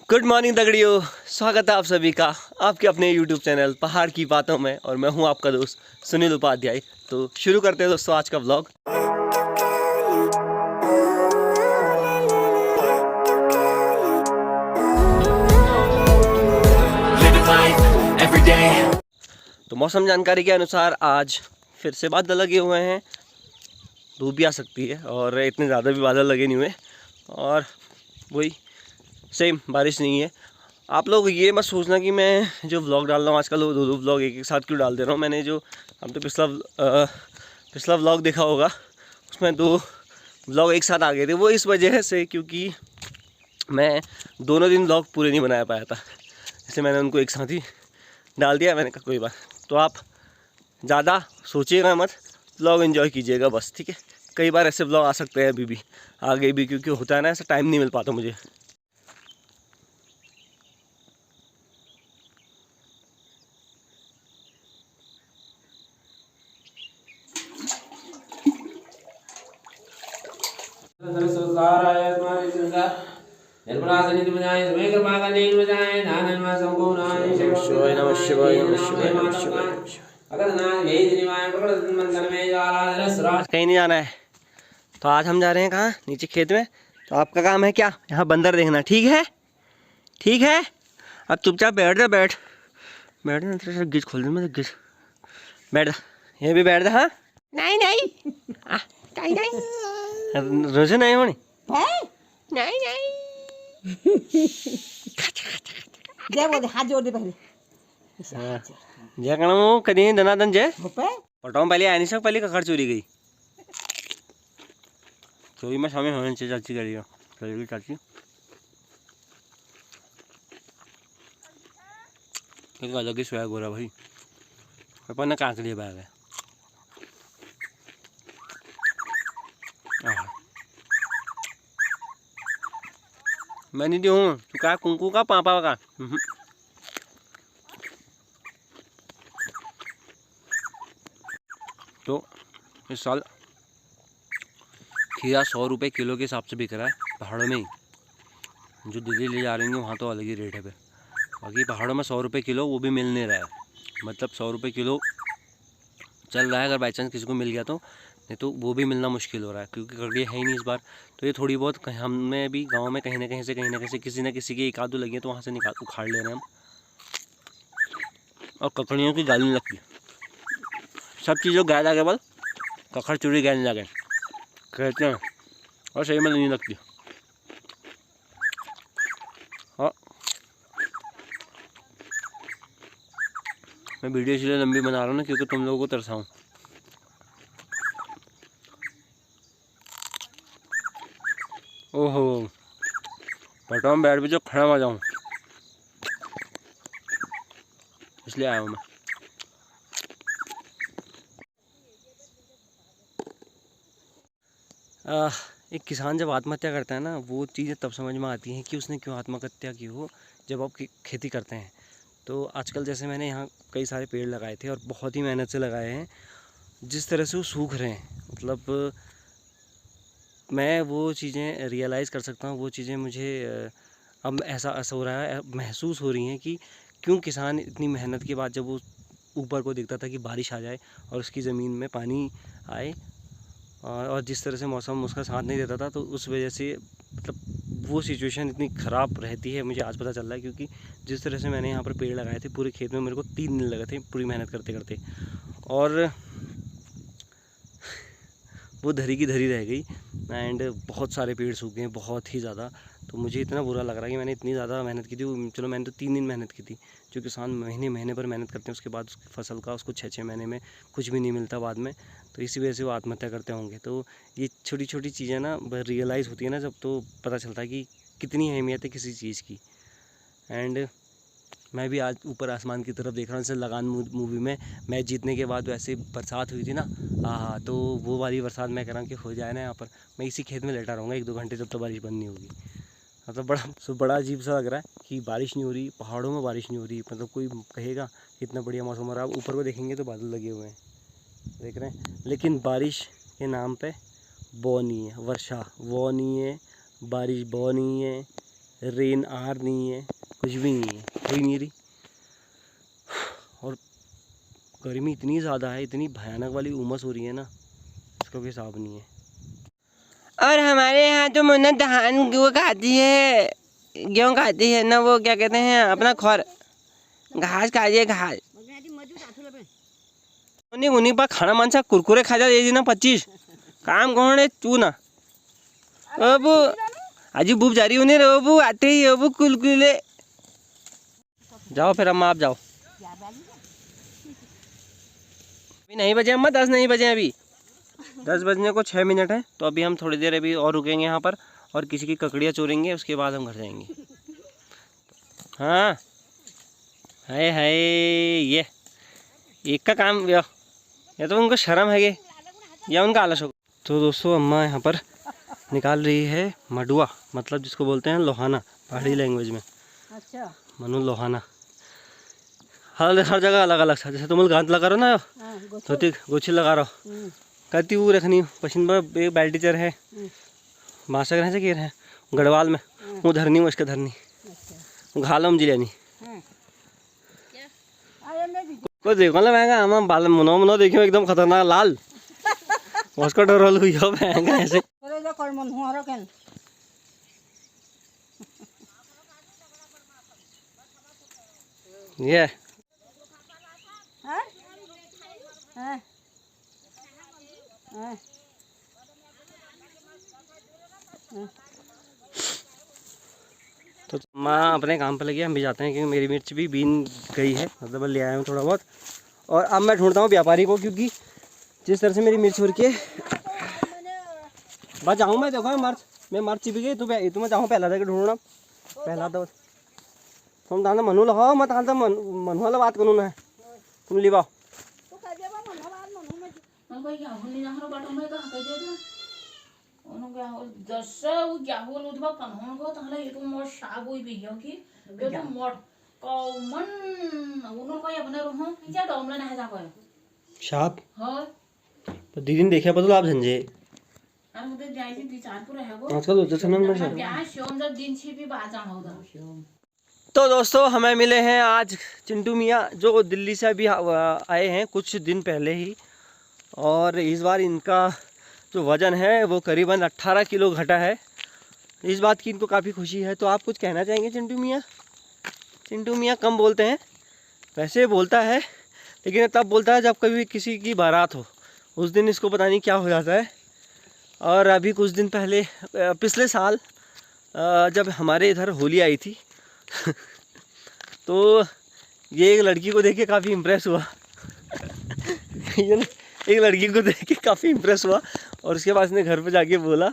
Good morning दगड़ियों, स्वागत है आप सभी का आपके अपने यूट्यूब चैनल पहाड़ की बातों में। और मैं हूं आपका दोस्त सुनील उपाध्याय। तो शुरू करते हैं दोस्तों आज का व्लॉग। तो मौसम जानकारी के अनुसार आज फिर से बादल लगे हुए हैं, धूप भी आ सकती है और इतने ज़्यादा भी बादल लगे नहीं हुए और वही सेम बारिश नहीं है। आप लोग ये मत सोचना कि मैं जो व्लॉग डाल रहा हूँ आजकल वो दो व्लॉग एक साथ क्यों डाल दे रहा हूँ। मैंने जो हम तो पिछला व्लॉग देखा होगा, उसमें 2 व्लॉग एक साथ आ गए थे। वो इस वजह से क्योंकि मैं दोनों दिन व्लॉग पूरे नहीं बना पाया था, इसलिए मैंने उनको एक साथ ही डाल दिया। मैंने कहा कोई बात, तो आप ज़्यादा सोचिएगा मत, व्लॉग एंजॉय कीजिएगा बस, ठीक है। कई बार ऐसे व्लॉग आ सकते हैं, अभी भी आगे भी, क्योंकि होता है ना ऐसा, टाइम नहीं मिल पाता मुझे। कहीं नहीं जाना है, तो आज हम जा रहे हैं कहाँ, नीचे खेत में। तो आपका काम है क्या, यहाँ बंदर देखना, ठीक है? ठीक है, अब चुपचाप बैठ जा, बैठ जा, गिज खोल दे, मैं गिज, बैठ जा, ये भी बैठ जा। हाँ नहीं नहीं नहीं रोजे नहीं होनी नहीं जय बोले हाथ जोड़ दे पहले जय कण कहीं दनादन जय पटाऊँ पहले आने से पहले कखड़ चोरी गई। चोरी में शामिल होने से चाची करेगी चाची। एक अलग ही स्वैग हो रहा भाई, अपन ने कांकड़ी बैग है। मैं नहीं हूँ, तू का कुंकू का पापा का। तो इस साल खीरा 100 रुपये किलो के हिसाब से बिक रहा है पहाड़ों में ही। जो दिल्ली ले जा रही है वहाँ तो अलग ही रेट है पे, बाकी पहाड़ों में 100 रुपये किलो वो भी मिल नहीं रहा है। मतलब 100 रुपये किलो चल रहा है, अगर बाई चांस किसी को मिल गया तो, नहीं तो वो भी मिलना मुश्किल हो रहा है क्योंकि ककड़ी है ही नहीं इस बार। तो ये थोड़ी बहुत हमें भी गाँव में कहीं ना कहीं से किसी न किसी की एक आध लगी है, तो वहाँ से उखाड़ ले रहे हैं हम। और ककड़ियों की गाली नहीं लगती, सब चीज़ों गाय लगे बल कखड़ चूड़ी गाय नहीं लगे कहते हैं, और सही में नहीं लगती। और मैं वीडियो इसलिए लंबी बना रहा हूँ ना, क्योंकि तुम लोगों को तरसाऊँ। ओहो, पटाऊँ बैठ भी जो खड़ा आ जाऊँ, इसलिए आया हूँ मैं। एक किसान जब आत्महत्या करता है ना, वो चीज़ें तब समझ में आती हैं कि उसने क्यों आत्महत्या की हो, जब आप खेती करते हैं। तो आजकल जैसे मैंने यहाँ कई सारे पेड़ लगाए थे और बहुत ही मेहनत से लगाए हैं, जिस तरह से वो सूख रहे हैं, मतलब मैं वो चीज़ें रियलाइज़ कर सकता हूँ। वो चीज़ें मुझे अब ऐसा हो रहा है, महसूस हो रही हैं कि क्यों किसान इतनी मेहनत के बाद, जब वो ऊपर को दिखता था कि बारिश आ जाए और उसकी ज़मीन में पानी आए, और जिस तरह से मौसम उसका साथ नहीं देता था, तो उस वजह से मतलब वो सिचुएशन इतनी ख़राब रहती है, मुझे आज पता चल रहा है। क्योंकि जिस तरह से मैंने यहाँ पर पेड़ लगाए थे, पूरे खेत में मेरे को 3 दिन लगे थे पूरी मेहनत करते करते, और वो धरी की धरी रह गई। एंड बहुत सारे पेड़ सूख गए, बहुत ही ज़्यादा। तो मुझे इतना बुरा लग रहा है कि मैंने इतनी ज़्यादा मेहनत की थी। चलो मैंने तो 3 दिन मेहनत की थी, जो किसान महीने महीने पर मेहनत करते हैं, उसके बाद उसकी फसल का उसको 6-6 महीने में कुछ भी नहीं मिलता बाद में, तो इसी वजह से वो आत्महत्या करते होंगे। तो ये छोटी छोटी चीज़ें ना रियलाइज़ होती है ना जब, तो पता चलता है कि कितनी अहमियत है किसी चीज़ की। एंड मैं भी आज ऊपर आसमान की तरफ देख रहा हूँ, जैसे लगान मूवी में मैच जीतने के बाद वैसे बरसात हुई थी ना, हाँ, तो वो वाली बरसात मैं कह रहा हूँ कि हो जाए ना यहाँ पर। मैं इसी खेत में लेटा रहूँगा 1-2 घंटे, जब तक बारिश बंद नहीं होगी। मतलब बड़ा अजीब सा लग रहा है कि बारिश नहीं हो रही, पहाड़ों में बारिश नहीं हो रही। मतलब कोई कहेगा इतना बढ़िया मौसम हो रहा है, ऊपर को देखेंगे तो बादल लगे हुए हैं, देख रहे हैं, लेकिन बारिश के नाम पर वो नहीं है, वर्षा वो नहीं है, बारिश वो नहीं है, रेन आ नहीं है, कुछ भी नहीं है, कोई नहीं रही। और गर्मी इतनी ज़्यादा है, इतनी भयानक वाली उमस हो रही है ना, इसका कोई हिसाब नहीं है। और हमारे यहाँ तो मुन्ना धान वो खाती है, गेहूँ खाती है ना, वो क्या कहते हैं अपना खोर घास खाती है, घास उन्हीं उन्हीं पर खाना मानसा कुरकुरे खा जा ना 25 काम कौन है तू ना। अब आज भूप जा रही उन्हें अब आते ही अब कुलकुले जाओ, फिर अम्मा आप जाओ। अभी नहीं बजे अम्मा, 10 नहीं बजे, अभी 10 बजने को 6 मिनट है। तो अभी हम थोड़ी देर अभी और रुकेंगे यहाँ पर और किसी की ककड़ियाँ चोरेंगे, उसके बाद हम घर जाएंगे। हाँ है ये एक का काम या तो उनको शर्म है या उनका आलस हो। तो दोस्तों अम्मा यहाँ पर निकाल रही है मडुआ, मतलब जिसको बोलते हैं लोहाना पहाड़ी लैंग्वेज में। अच्छा मनु लोहाना हर जगह अलग अलग था। जैसे तुम गांत लगा रहो ना, तो गोछी लगा रहो कहती वो रखनी पश्चिम पर एक बाल्टीचर है मासक रहे से है गढ़वाल में वो धरनी वो इसके धरनी घालम जिलेनी को देखो ना महंगा हम बाल मनो मनो देखियो एकदम खतरनाक लाल उसका डर हुई हो महंगा ऐसे ये तो माँ अपने काम पे लगी, हम भी जाते हैं क्योंकि मेरी मिर्च भी बीन गई है, मतलब ले आया हूँ थोड़ा बहुत। और अब मैं ढूंढता हूँ व्यापारी को, क्योंकि जिस तरह से मेरी मिर्च हो रही है बस जाऊँ मैं। देखो मैं मर्च चिप गई तो मैं जाऊँ पहला देकर ढूंढना पहला दो तुम दाना मनु लगाओ मत हाल मनु वाला बात करूँ ना तुम लिवाओ साहब तो दीदी ने देखा बदलो आप झंझे आजकल तो दोस्तों हमें मिले हैं आज चिंटू मियाँ, जो दिल्ली से अभी आए हैं कुछ दिन पहले ही। और इस बार इनका जो वज़न है वो करीबन 18 किलो घटा है। इस बात की इनको काफ़ी खुशी है। तो आप कुछ कहना चाहेंगे चिंटू मियाँ? चिंटू मियाँ कम बोलते हैं, वैसे बोलता है लेकिन तब बोलता है जब कभी किसी की बारात हो, उस दिन इसको पता नहीं क्या हो जाता है। और अभी कुछ दिन पहले पिछले साल जब हमारे इधर होली आई थी तो ये एक लड़की को देख के काफ़ी इम्प्रेस हुआ एक लड़की को देख के काफ़ी इम्प्रेस हुआ और उसके बाद उसने घर पे जाके बोला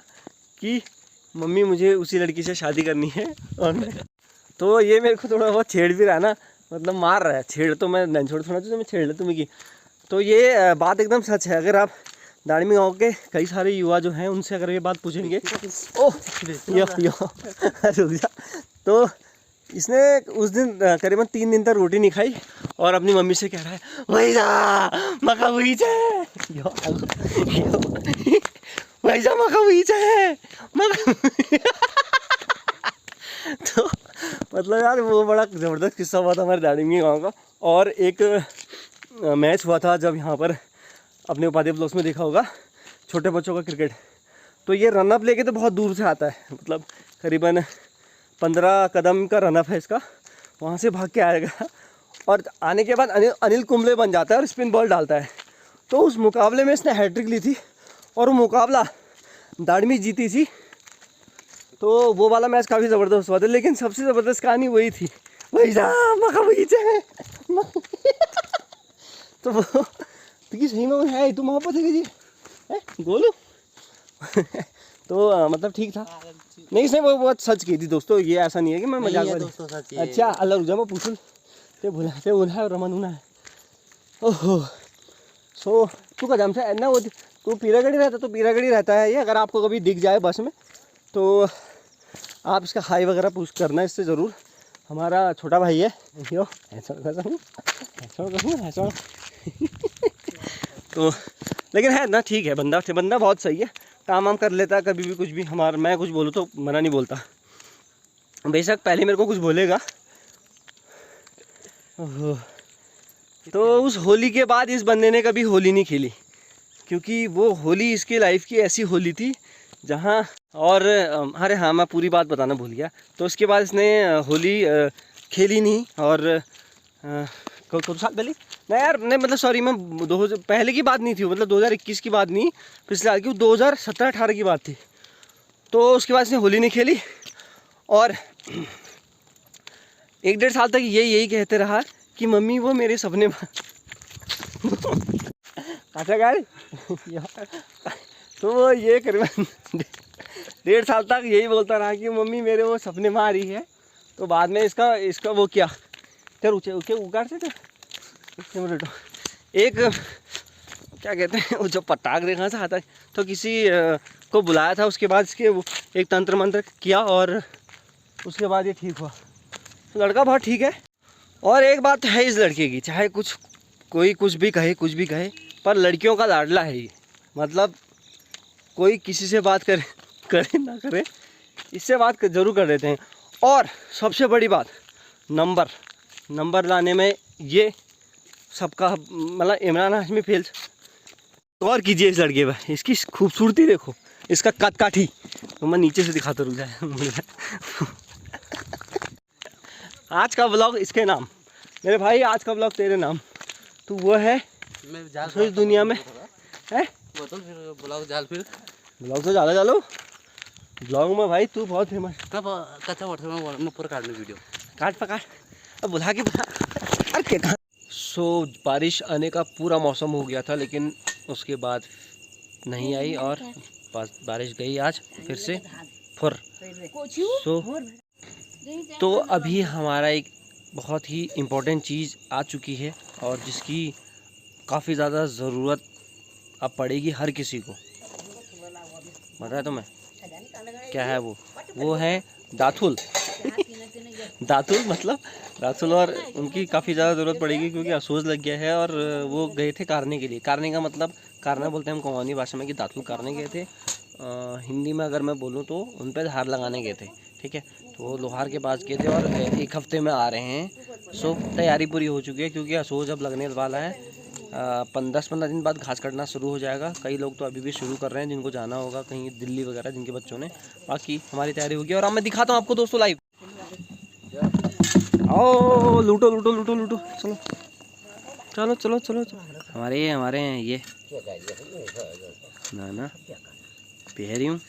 कि मम्मी मुझे उसी लड़की से शादी करनी है। और तो ये मेरे को थोड़ा बहुत छेड़ भी रहा ना, मतलब मार रहा है। छेड़ तो मैं नहीं छोड़ थोड़ा तो मैं छेड़ तुम्हें की। तो ये बात एकदम सच है। अगर आप दाड़मी गाँव के कई सारे युवा जो हैं उनसे अगर ये बात पूछेंगे ओह यो रुक जा, तो इसने उस दिन करीबन 3 दिन तक रोटी नहीं खाई और अपनी मम्मी से कह रहा है वही जा मका वही है वही जा मका वही है तो मतलब यार वो बड़ा ज़बरदस्त किस्सा हुआ था हमारे दाड़मी गाँव का। और एक मैच हुआ था जब यहाँ पर अपने उपाध्याय ब्लॉक्स में देखा होगा छोटे बच्चों का क्रिकेट। तो ये रनअप लेके तो बहुत दूर से आता है, मतलब करीबन 15 कदम का रनअप है इसका, वहाँ से भाग के आएगा और आने के बाद अनिल कुंबले बन जाता है और स्पिन बॉल डालता है। तो उस मुकाबले में इसने हैट्रिक ली थी और वो मुकाबला दाड़मी जीती थी। तो वो वाला मैच काफ़ी ज़बरदस्त हुआ था, लेकिन सबसे ज़बरदस्त कहानी वही थी वही तो वो तो सही में है तो मोहब्बत है जी गोलू तो मतलब ठीक था। नहीं इसने वो बहुत सच की थी दोस्तों, ये ऐसा नहीं है कि मैं मजाक वाली। अच्छा अल्लाह रुक जा मैं पूछूं ते भुला रमन उना है ओहो सो तू का जम से ना वो तू पीरागढ़ी रहता तो पीरागढ़ी रहता है ये। अगर आपको कभी दिख जाए बस में तो आप इसका हाई वगैरह पूछ करना इससे ज़रूर। हमारा छोटा भाई है यो ऐसा तो लेकिन है ना ठीक है, बंदा बहुत सही है, काम वाम कर लेता है कभी भी कुछ भी। मैं कुछ बोलूँ तो मना नहीं बोलता। बेशक पहले मेरे को कुछ बोलेगा। ओहो। तो उस होली के बाद इस बंदे ने कभी होली नहीं खेली, क्योंकि वो होली इसकी लाइफ की ऐसी होली थी जहाँ और अरे हाँ मैं पूरी बात बताना भूल गया। तो उसके बाद इसने होली खेली नहीं। और कुछ साल पहले नहीं यार, नहीं मतलब सॉरी, मैं 2000 पहले की बात नहीं थी, मतलब 2021 की बात नहीं, पिछले साल की 2017-18 की बात थी। तो उसके बाद इसने होली नहीं खेली और 1-1.5 साल तक यही कहते रहा कि मम्मी वो मेरे सपने में अच्छा गाड़ी तो वो ये करीबन 1.5 साल तक यही बोलता रहा कि मम्मी मेरे वो सपने में आ रही है। तो बाद में इसका वो क्या तेरे ऊँचे उगाड़ से एक क्या कहते हैं वो जो पटाख देखा था आता, तो किसी को बुलाया था। उसके बाद इसके एक तंत्र मंत्र किया और उसके बाद ये ठीक हुआ। तो लड़का बहुत ठीक है। और एक बात है इस लड़के की, चाहे कोई कुछ भी कहे, पर लड़कियों का लाडला है ये। मतलब कोई किसी से बात करे ना करे, इससे बात ज़रूर कर देते हैं। और सबसे बड़ी बात नंबर लाने में ये सबका मतलब इमरान हाशमी फेल। और कीजिए इस लड़के पर, इसकी खूबसूरती देखो, इसका कद काठी। तो मैं नीचे से दिखाता रुक जाए आज का ब्लॉग इसके नाम, मेरे भाई आज का ब्लॉग तेरे नाम। तू वो है इस दुनिया में है ब्लॉग तो ज़्यादा चालो ब्लॉग में भाई तू बहुत फेमस। कब कच्चा वर्ष में पूरा काटने वीडियो काट पकाट अब बुला के अरे सो बारिश आने का पूरा मौसम हो गया था, लेकिन उसके बाद नहीं आई और बारिश गई आज फिर से फुर। तो अभी हमारा एक बहुत ही इम्पोर्टेंट चीज़ आ चुकी है और जिसकी काफ़ी ज़्यादा ज़रूरत अब पड़ेगी हर किसी को। पता है तुम्हें क्या है वो है दातुल दातुल और उनकी काफ़ी ज़्यादा ज़रूरत पड़ेगी क्योंकि अफसोस लग गया है। और वो गए थे कारने के लिए। कारने का मतलब कारना बोलते हैं हम कोमानी भाषा में, कि दातुल कारने गए थे। हिंदी में अगर मैं बोलूँ तो उन पर धार लगाने गए थे, ठीक है। तो लोहार के पास गए थे और 1 हफ्ते में आ रहे हैं। सो तैयारी पूरी हो चुकी है क्योंकि अफसोस अब लगने वाला है। 10-15 दिन बाद घास कटना शुरू हो जाएगा। कई लोग तो अभी भी शुरू कर रहे हैं जिनको जाना होगा कहीं दिल्ली वगैरह, जिनके बच्चों ने। बाकी हमारी तैयारी होगी और अब मैं दिखाता हूँ आपको दोस्तों लाइव। आओ लूटो लूटो लूटो लूटो, चलो चलो चलो चलो। हमारे ये ना पहरी हूँ।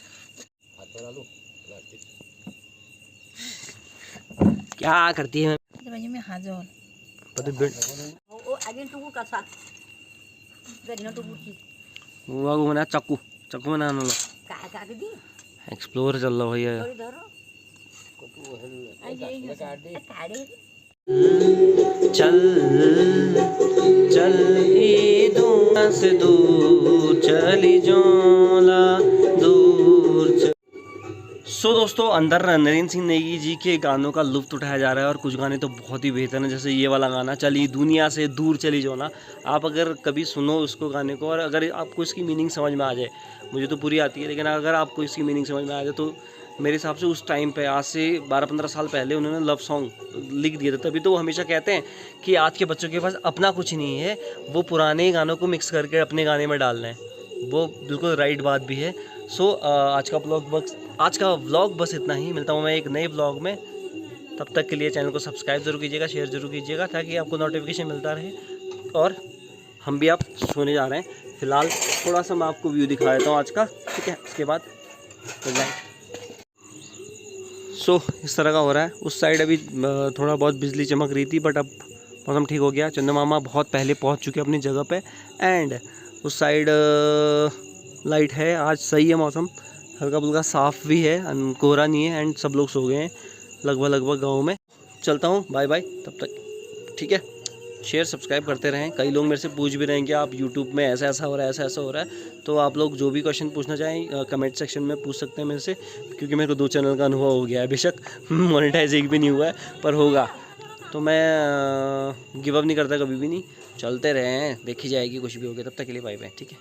क्या करती है मैं चक्कू में नानो एक्सप्लोर चल रहा भैया। चल चल ईदों से दूर चली जोला दूर। सो दोस्तों अंदर नरेंद्र सिंह नेगी जी के गानों का लुत्फ उठाया जा रहा है और कुछ गाने तो बहुत ही बेहतर हैं, जैसे ये वाला गाना चली दुनिया से दूर चली जोला। आप अगर कभी सुनो उसको गाने को और अगर आपको इसकी मीनिंग समझ में आ जाए, मुझे तो पूरी आती है, लेकिन अगर आपको इसकी मीनिंग समझ में आ जाए तो मेरे हिसाब से उस टाइम पे आज से 12-15 साल पहले उन्होंने लव सॉन्ग लिख दिए थे। तभी तो वो हमेशा कहते हैं कि आज के बच्चों के पास अपना कुछ नहीं है, वो पुराने गानों को मिक्स करके अपने गाने में डाल रहे हैं। वो बिल्कुल राइट बात भी है। सो आज का व्लॉग बस इतना ही। मिलता हूँ मैं एक नए व्लॉग में। तब तक के लिए चैनल को सब्सक्राइब जरूर कीजिएगा, शेयर जरूर कीजिएगा ताकि आपको नोटिफिकेशन मिलता रहे। और हम भी आप सोने जा रहे हैं। फ़िलहाल थोड़ा सा मैं आपको व्यू दिखा देता हूँ आज का, ठीक है। उसके बाद गुड नाइट। सो इस तरह का हो रहा है। उस साइड अभी थोड़ा बहुत बिजली चमक रही थी, बट अब मौसम ठीक हो गया। चंदा मामा बहुत पहले पहुंच चुके अपनी जगह पे। एंड उस साइड लाइट है। आज सही है मौसम, हल्का फुल्का साफ़ भी है, कोहरा नहीं है। एंड सब लोग सो गए हैं लगभग गाँव में। चलता हूँ, बाय बाय तब तक, ठीक है। शेयर सब्सक्राइब करते रहें। कई लोग मेरे से पूछ भी रहे हैं कि आप यूट्यूब में ऐसा ऐसा हो रहा है, ऐसा ऐसा हो रहा है। तो आप लोग जो भी क्वेश्चन पूछना चाहें कमेंट सेक्शन में पूछ सकते हैं मेरे से, क्योंकि मेरे को 2 चैनल का अनुभव हो गया है। बेशक मोनेटाइज एक भी नहीं हुआ है, पर होगा। तो मैं गिव अप नहीं करता कभी भी नहीं। चलते रहें, देखी जाएगी कुछ भी हो गया। तब तक के लिए बाय बाय, ठीक है।